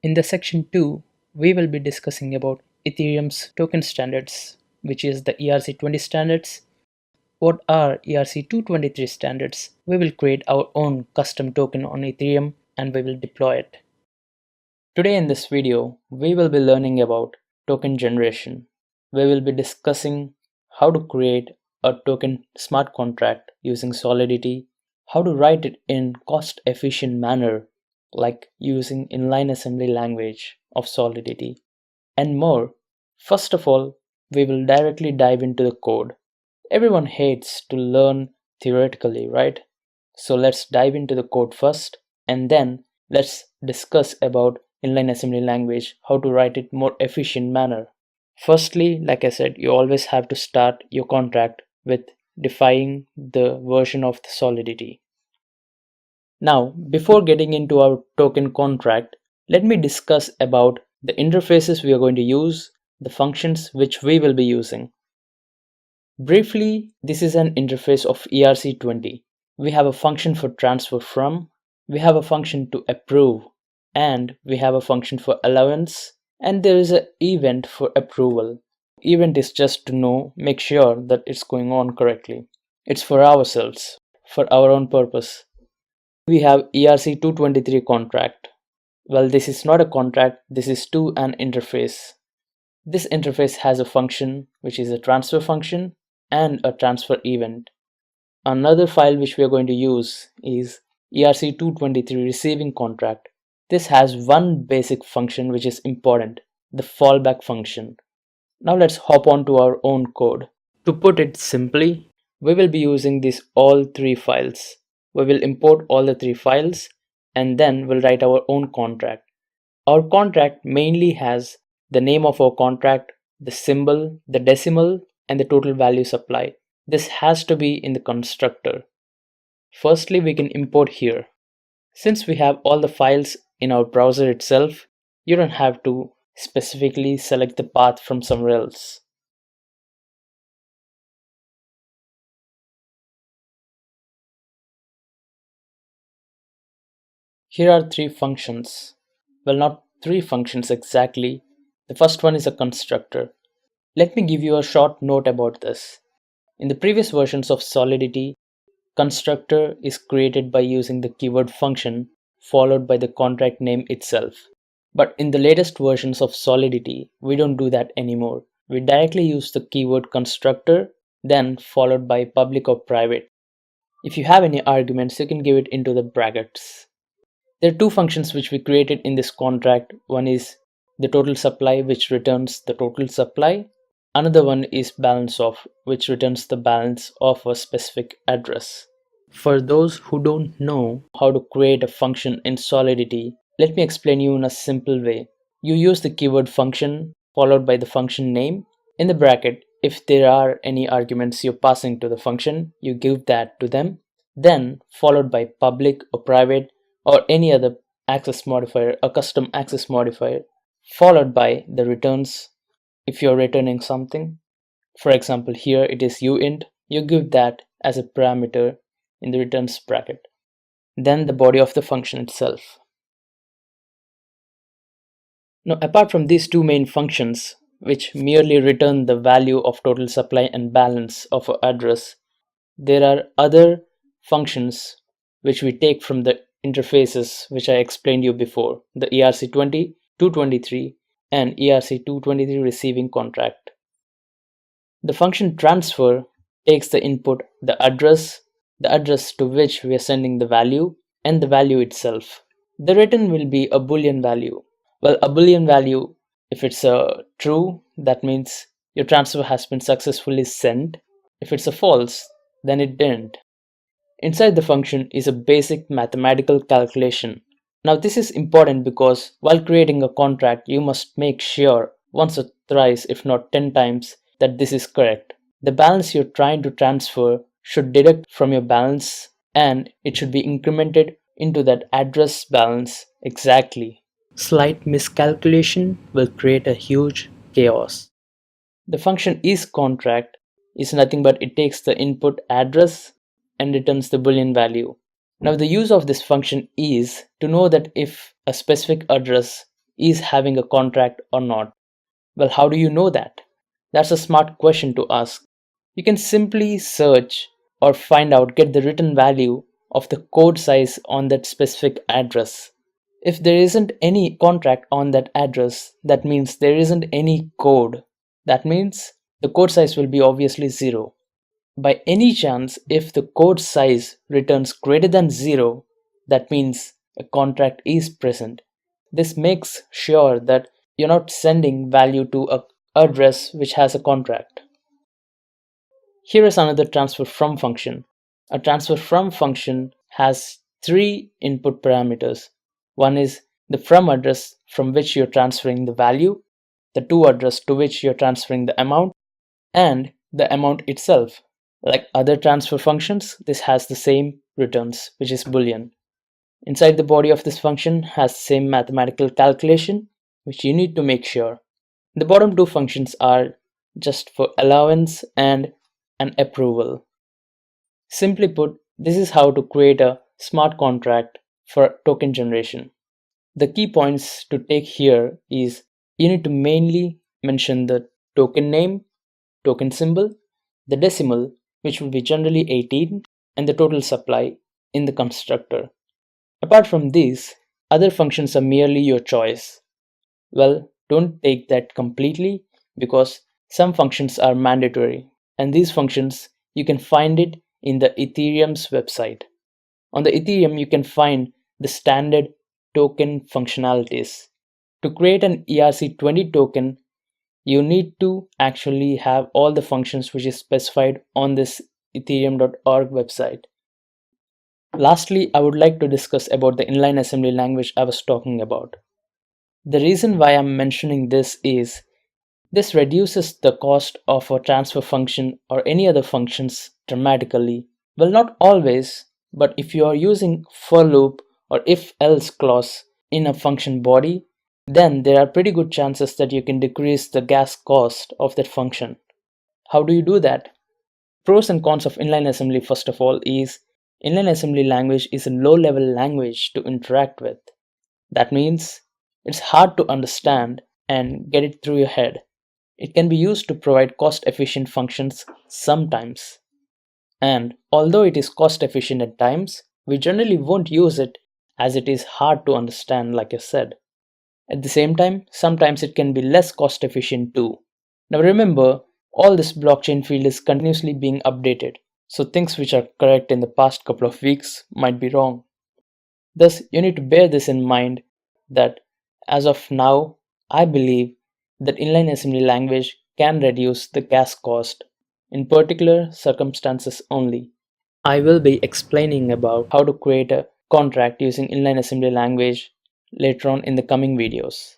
In the section 2, we will be discussing about Ethereum's token standards, which is the ERC20 standards. What are ERC223 standards? We will create our own custom token on Ethereum and we will deploy it. Today in this video, we will be learning about token generation. We will be discussing how to create a token smart contract using Solidity, how to write it in cost-efficient manner like using inline assembly language of Solidity, and more. First of all, we will directly dive into the code. Everyone hates to learn theoretically, right? So let's dive into the code first, and then let's discuss about inline assembly language, how to write it more efficient manner. Firstly, like I said, you always have to start your contract with defining the version of the Solidity. Now, before getting into our token contract, let me discuss about the interfaces we are going to use, the functions which we will be using. Briefly, this is an interface of ERC20. We have a function for transfer from, we have a function to approve, and we have a function for allowance, and there is an event for approval. Event is just to make sure that it's going on correctly. It's for ourselves, for our own purpose. We have ERC223 contract. Well, this is not a contract, this is to an interface. This interface has a function which is a transfer function and a transfer event. Another file which we are going to use is ERC223 receiving contract. This has one basic function which is important, the fallback function. Now let's hop on to our own code. To put it simply, we will be using these all three files. We will import all the three files and then we'll write our own contract. Our contract mainly has the name of our contract, the symbol, the decimal, and the total value supply. This has to be in the constructor. Firstly, we can import here. Since we have all the files in our browser itself, you don't have to specifically select the path from somewhere else. Here are three functions. Well, not three functions exactly. The first one is a constructor. Let me give you a short note about this. In the previous versions of Solidity, constructor is created by using the keyword function followed by the contract name itself. But in the latest versions of Solidity, we don't do that anymore. We directly use the keyword constructor, then followed by public or private. If you have any arguments, you can give it into the brackets. There are two functions which we created in this contract. One is the total supply, which returns the total supply. Another one is balance of, which returns the balance of a specific address. For those who don't know how to create a function in Solidity, let me explain you in a simple way. You use the keyword function followed by the function name. In the bracket, if there are any arguments you're passing to the function, you give that to them. Then followed by public or private or any other access modifier, a custom access modifier, followed by the returns if you're returning something. For example, here it is uint, you give that as a parameter in the returns bracket. Then the body of the function itself. Now, apart from these two main functions, which merely return the value of total supply and balance of an address, there are other functions which we take from the interfaces which I explained you before, the ERC20, 223 and ERC223 receiving contract. The function transfer takes the input, the address to which we are sending the value, and the value itself. The return will be a boolean value. Well, a boolean value, if it's a true, that means your transfer has been successfully sent. If it's a false, then it didn't. Inside the function is a basic mathematical calculation. Now this is important because while creating a contract, you must make sure once or thrice, if not 10 times, that this is correct. The balance you're trying to transfer should deduct from your balance and it should be incremented into that address balance exactly. Slight miscalculation will create a huge chaos. The function isContract is nothing but it takes the input address and returns the boolean value. Now the use of this function is to know that if a specific address is having a contract or not. Well, how do you know that? That's a smart question to ask. You can simply search or get the written value of the code size on that specific address. If there isn't any contract on that address, that means there isn't any code. That means the code size will be obviously 0. By any chance, if the code size returns greater than 0, that means a contract is present. This makes sure that you're not sending value to a address which has a contract. Here is another transfer from function. A transfer from function has three input parameters. One is the from address from which you're transferring the value, the to address to which you're transferring the amount, and the amount itself. Like other transfer functions, this has the same returns, which is boolean. Inside the body of this function has the same mathematical calculation, which you need to make sure. The bottom two functions are just for allowance and an approval. Simply put, this is how to create a smart contract for token generation. The key points to take here is you need to mainly mention the token name, token symbol, the decimal, which will be generally 18, and the total supply in the constructor. Apart from these, other functions are merely your choice. Well, don't take that completely because some functions are mandatory, and these functions you can find it in the Ethereum's website. On the Ethereum, you can find the standard token functionalities. To create an ERC20 token, you need to actually have all the functions which is specified on this ethereum.org website. Lastly, I would like to discuss about the inline assembly language I was talking about. The reason why I'm mentioning this is this reduces the cost of a transfer function or any other functions dramatically. Well, not always, but if you are using for loop or if else clause in a function body, then there are pretty good chances that you can decrease the gas cost of that function. How do you do that? Pros and cons of inline assembly first of all is inline assembly language is a low level language to interact with. That means it's hard to understand and get it through your head. It can be used to provide cost efficient functions sometimes. And although it is cost efficient at times, we generally won't use it as it is hard to understand, like I said. At the same time, sometimes it can be less cost efficient too. Now remember, all this blockchain field is continuously being updated, so things which are correct in the past couple of weeks might be wrong. Thus, you need to bear this in mind that as of now, I believe that inline assembly language can reduce the gas cost in particular circumstances only. I will be explaining about how to create a contract using inline assembly language later on in the coming videos.